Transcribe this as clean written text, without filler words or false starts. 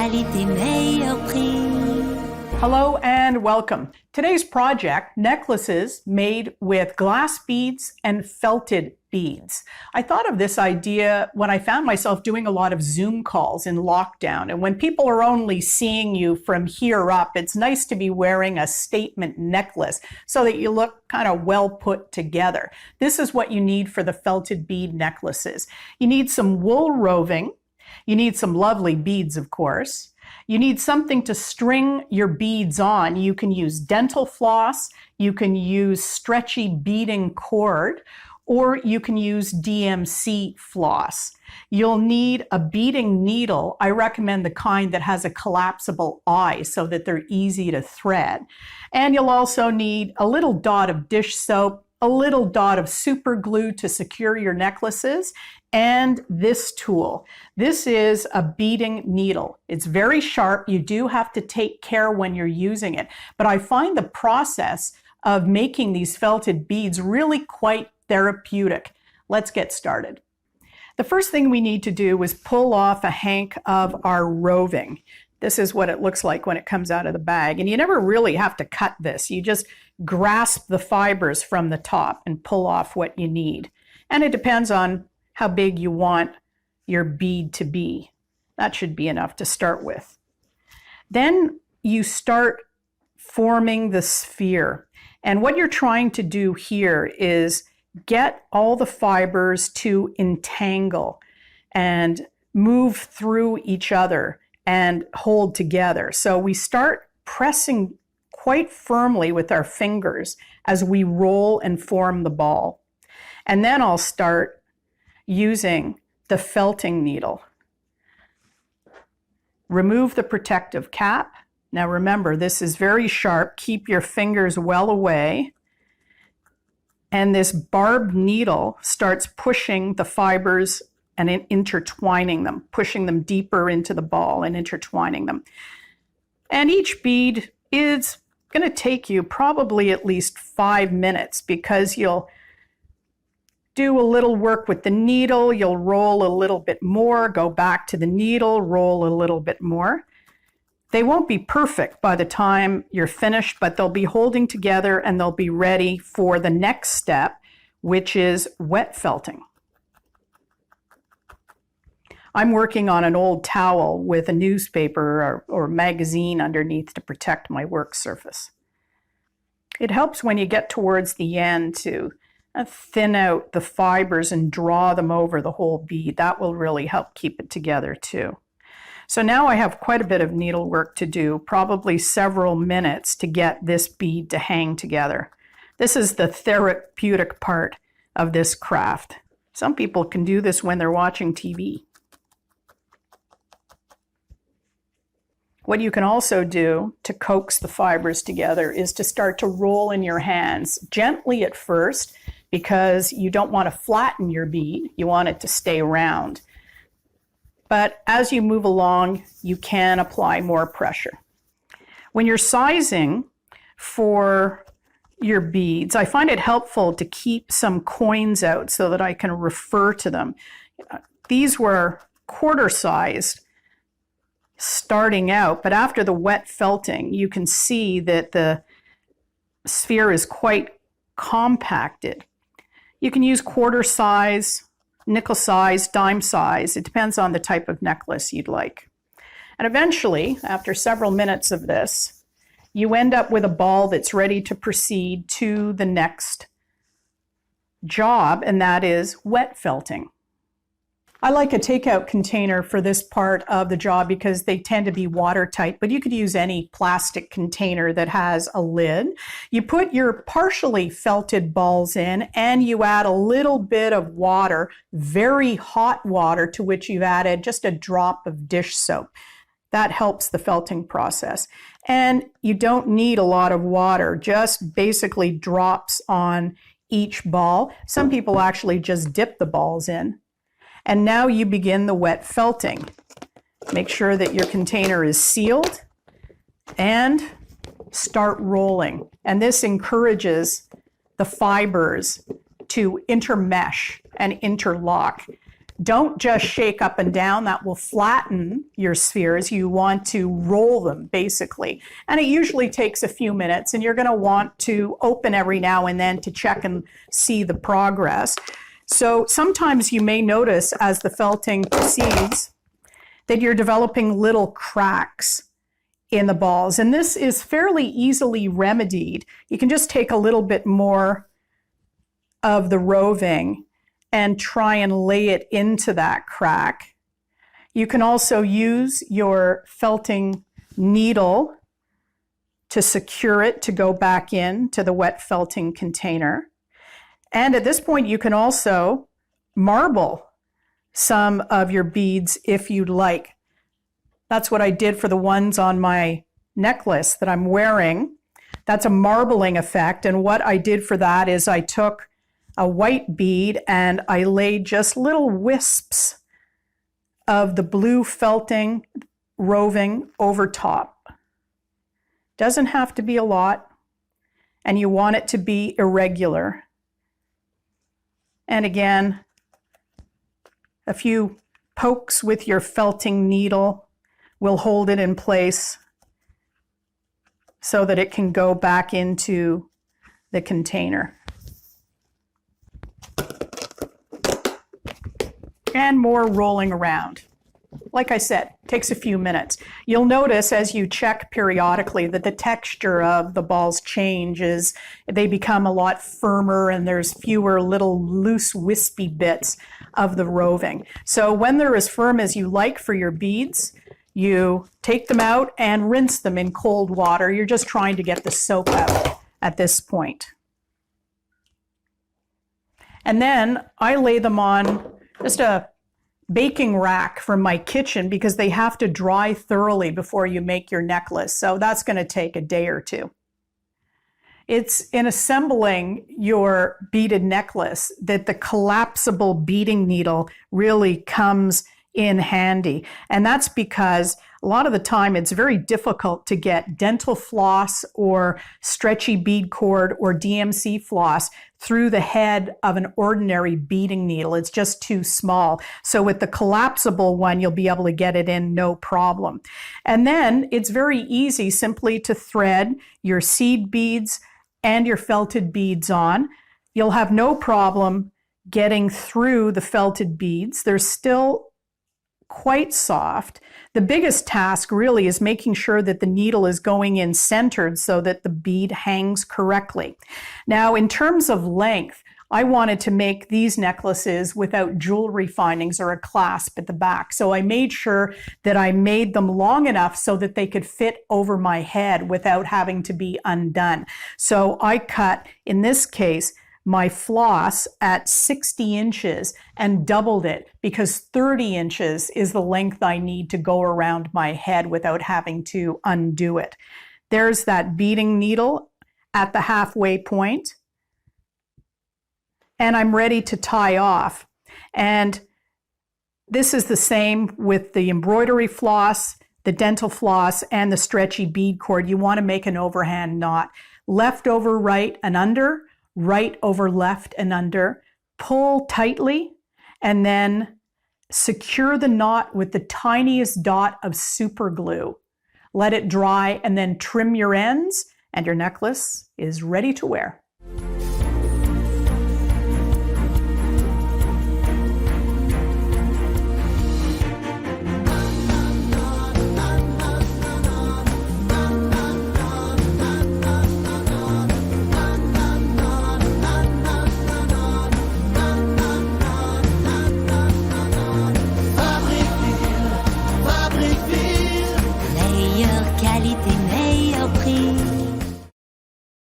qualité, meilleur prix. Hello and welcome. Today's project, necklaces made with glass beads and felted beads. I thought of this idea when I found myself doing a lot of Zoom calls in lockdown. And when people are only seeing you from here up, it's nice to be wearing a statement necklace so that you look kind of well put together. This is what you need for the felted bead necklaces. You need some wool roving. You need some lovely beads, of course. You need something to string your beads on. You can use dental floss, you can use stretchy beading cord, or you can use DMC floss. You'll need a beading needle. I recommend the kind that has a collapsible eye so that they're easy to thread. And you'll also need a little dot of dish soap, a little dot of super glue to secure your necklaces, and this tool. This is a beading needle. It's very sharp. You do have to take care when you're using it. But I find the process of making these felted beads really quite therapeutic. Let's get started. The first thing we need to do is pull off a hank of our roving. This is what it looks like when it comes out of the bag. And you never really have to cut this. You just grasp the fibers from the top and pull off what you need. And it depends on how big you want your bead to be. That should be enough to start with. Then you start forming the sphere. And what you're trying to do here is get all the fibers to entangle and move through each other and hold together. So we start pressing quite firmly with our fingers as we roll and form the ball. And then I'll start using the felting needle. Remove the protective cap. Now remember, this is very sharp. Keep your fingers well away. And this barbed needle starts pushing the fibers and intertwining them, pushing them deeper into the ball and intertwining them. And each bead is going to take you probably at least 5 minutes because you'll do a little work with the needle, you'll roll a little bit more, go back to the needle, roll a little bit more. They won't be perfect by the time you're finished, but they'll be holding together and they'll be ready for the next step, which is wet felting. I'm working on an old towel with a newspaper or magazine underneath to protect my work surface. It helps when you get towards the end to thin out the fibers and draw them over the whole bead. That will really help keep it together too. So now I have quite a bit of needlework to do, probably several minutes to get this bead to hang together. This is the therapeutic part of this craft. Some people can do this when they're watching TV. What you can also do to coax the fibers together is to start to roll in your hands, gently at first, because you don't want to flatten your bead. You want it to stay round. But as you move along, you can apply more pressure. When you're sizing for your beads, I find it helpful to keep some coins out so that I can refer to them. These were quarter-sized starting out, but after the wet felting, you can see that the sphere is quite compacted. You can use quarter size, nickel size, dime size. It depends on the type of necklace you'd like. And eventually, after several minutes of this, you end up with a ball that's ready to proceed to the next job, and that is wet felting. I like a takeout container for this part of the job because they tend to be watertight, but you could use any plastic container that has a lid. You put your partially felted balls in and you add a little bit of water, very hot water, to which you've added just a drop of dish soap. That helps the felting process. And you don't need a lot of water, just basically drops on each ball. Some people actually just dip the balls in. And now you begin the wet felting. Make sure that your container is sealed and start rolling. And this encourages the fibers to intermesh and interlock. Don't just shake up and down. That will flatten your spheres. You want to roll them, basically. And it usually takes a few minutes, and you're going to want to open every now and then to check and see the progress. So sometimes you may notice as the felting proceeds that you're developing little cracks in the balls. And this is fairly easily remedied. You can just take a little bit more of the roving and try and lay it into that crack. You can also use your felting needle to secure it to go back in to the wet felting container. And at this point, you can also marble some of your beads if you'd like. That's what I did for the ones on my necklace that I'm wearing. That's a marbling effect. And what I did for that is I took a white bead and I laid just little wisps of the blue felting roving over top. Doesn't have to be a lot, and you want it to be irregular. And again, a few pokes with your felting needle will hold it in place so that it can go back into the container. And more rolling around. Like I said, takes a few minutes. You'll notice as you check periodically that the texture of the balls changes. They become a lot firmer and there's fewer little loose wispy bits of the roving. So when they're as firm as you like for your beads, you take them out and rinse them in cold water. You're just trying to get the soap out at this point. And then I lay them on just a baking rack from my kitchen because they have to dry thoroughly before you make your necklace. So that's going to take a day or two. It's in assembling your beaded necklace that the collapsible beading needle really comes in handy. And that's because a lot of the time it's very difficult to get dental floss or stretchy bead cord or DMC floss through the head of an ordinary beading needle. It's just too small. So with the collapsible one, you'll be able to get it in no problem. And then it's very easy simply to thread your seed beads and your felted beads on. You'll have no problem getting through the felted beads. They're still quite soft. The biggest task really is making sure that the needle is going in centered so that the bead hangs correctly. Now, in terms of length, I wanted to make these necklaces without jewelry findings or a clasp at the back. So I made sure that I made them long enough so that they could fit over my head without having to be undone. So I cut, in this case, my floss at 60 inches and doubled it because 30 inches is the length I need to go around my head without having to undo it. There's that beading needle at the halfway point, and I'm ready to tie off. And this is the same with the embroidery floss, the dental floss, and the stretchy bead cord. You want to make an overhand knot. Left over right and under, right over left and under, pull tightly, and then secure the knot with the tiniest dot of super glue. Let it dry and then trim your ends, and your necklace is ready to wear.